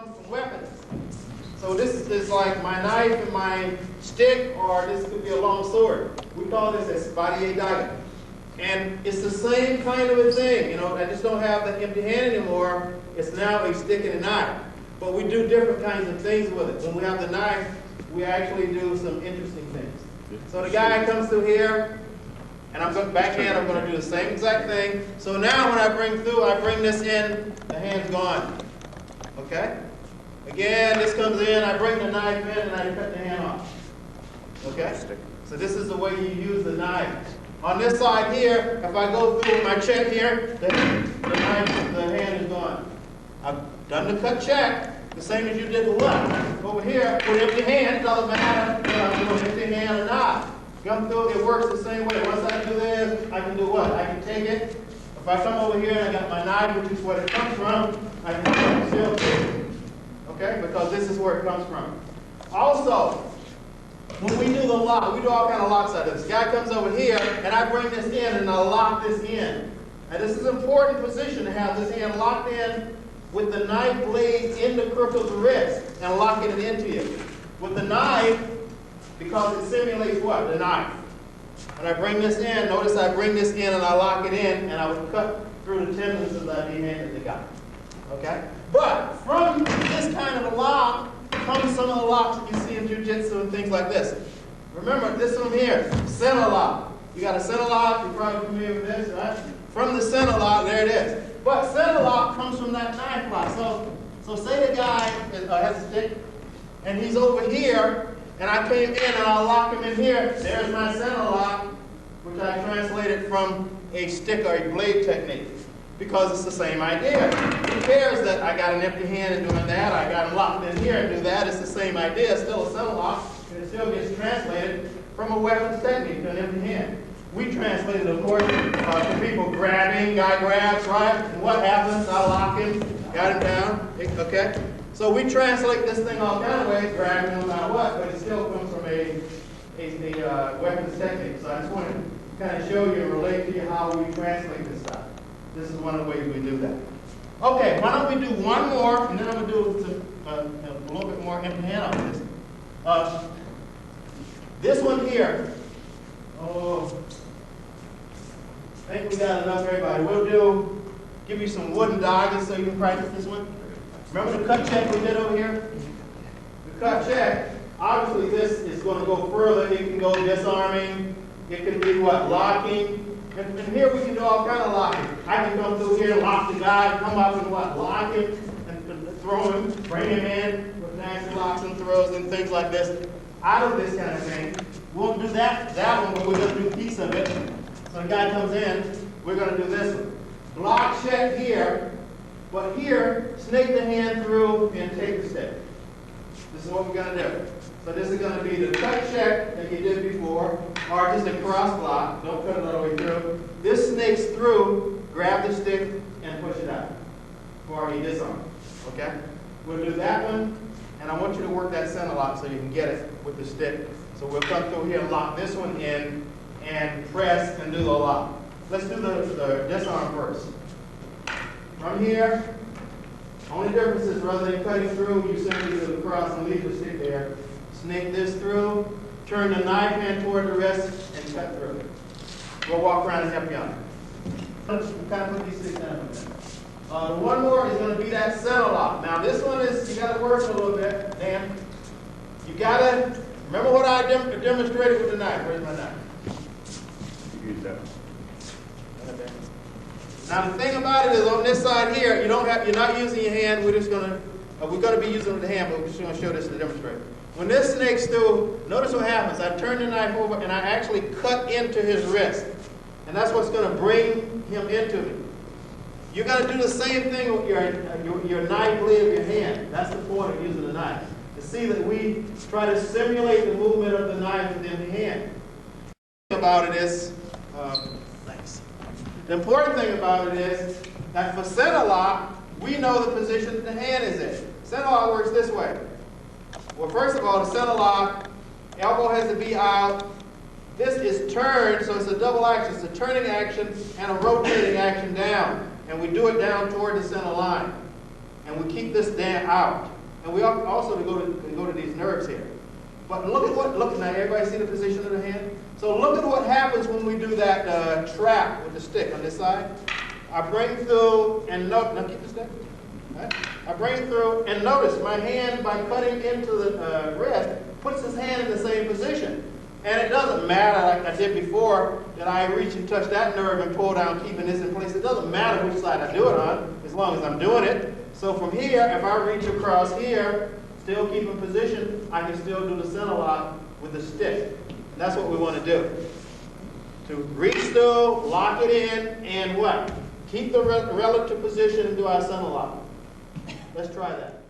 comes from weapons. So this is like my knife and my stick, or this could be a long sword. We call this Espada y Daga. And it's the same kind of a thing, you know. I just don't have the empty hand anymore. It's now a stick and a knife. But we do different kinds of things with it. When we have the knife, we actually do some interesting things. So the guy comes through here, and I'm going backhand, I'm going to do the same exact thing. So now when I bring through, I bring this in, the hand's gone. Okay? Again, this comes in, I bring the knife in, and I cut the hand off. Okay? So this is the way you use the knife. On this side here, if I go through with my check here, the hand is gone. I've done the cut check, the same as you did the what? Over here, with empty hand, it doesn't matter whether I'm doing empty hand or not. Come through, it works the same way. Once I do this, I can do what? I can take it. If I come over here and I got my knife, which is where it comes from, I can still take it. Okay? Because this is where it comes from. Also, when we do the lock, we do all kind of locks out of this. Guy comes over here, and I bring this in, and I lock this in. And this is an important position to have this hand locked in with the knife blade in the crook of the wrist and locking it into you. With the knife, because it simulates what? The knife. And I bring this in, notice I bring this in and I lock it in, and I would cut through the tendons as I handed the guy. Okay? But from this kind of a lock comes some of the locks that you see in jiu-jitsu and things like this. Remember, this one here, center lock. You got a center lock, you're probably familiar with this, right? From the center lock, there it is. But center lock comes from that knife lock. So say the guy has a stick, and he's over here, and I came in and I lock him in here. There's my center lock, which I translated from a stick or a blade technique, because it's the same idea. Who cares that I got an empty hand and doing that? I got him locked in here and do that. It's the same idea. It's still a center lock, and it still gets translated from a weapons technique to an empty hand. We translated, of course, to people grabbing. Guy grabs, right? And what happens? I lock him, got him down. Okay. So we translate this thing all kind of ways, grabbing no matter what, but it still comes from a weapons technique. So I just want to kind of show you and relate to you how we translate this stuff. This is one of the ways we do that. Okay, why don't we do one more, and then I'm going to do a little bit more empty hand on this. This one here. Oh, I think we got enough, everybody. We'll give you some wooden daggers so you can practice this one. Remember the cut check we did over here? The cut check, obviously this is going to go further. It can go disarming. It can be what? Locking. And here we can do all kind of locking. I can come through here and lock the guy, come up and what? Lock him, and throw him, bring him in with nasty locks and throws and things like this. Out of this kind of thing. We won't do that one, but we're going to do a piece of it. So the guy comes in, we're going to do this one. Block check here. But here, snake the hand through and take the stick. This is what we're going to do. So this is going to be the cut check that you did before, or just a cross block. Don't cut it all the way through. This snakes through, grab the stick, and push it out before he disarms. Okay? We'll do that one, and I want you to work that center lock so you can get it with the stick. So we'll come through here and lock this one in, and press and do the lock. Let's do the disarm first. From here, only difference is rather than cutting through, you simply do the cross and leave the stick there. Snake this through, turn the knife hand toward the wrist, and cut through. We'll walk around and help you out. Kind of put these sticks down. The one more is going to be that center lock. Now this one is, you got to work a little bit, Dan. You got to, remember what I demonstrated with the knife. Where's my knife? Use that. Now the thing about it is on this side here, you're not using your hand. We're going to be using the hand, but we're just going to show this to demonstrate. When this snake's through, notice what happens. I turn the knife over and I actually cut into his wrist. And that's what's going to bring him into me. You're going to do the same thing with your knife blade of your hand. That's the point of using the knife. To see that we try to simulate the movement of the knife with the empty hand. The thing about it is, the important thing about it is that for center lock, we know the position that the hand is in. Center lock works this way. Well, first of all, the center lock, elbow has to be out. This is turned, so it's a double action. It's a turning action and a rotating action down. And we do it down toward the center line. and we keep this down out. And we also go to these nerves here. But look now, everybody see the position of the hand? So look at what happens when we do that trap with the stick on this side. I bring through and now keep the stick. Right? I bring through and notice my hand, by cutting into the wrist, puts his hand in the same position. And it doesn't matter, like I did before, that I reach and touch that nerve and pull down, keeping this in place. It doesn't matter which side I do it on, as long as I'm doing it. So from here, if I reach across here, still keep in position, I can still do the center lock with the stick. And that's what we want to do. To reach through, lock it in, and what? Keep the relative position and do our center lock. Let's try that.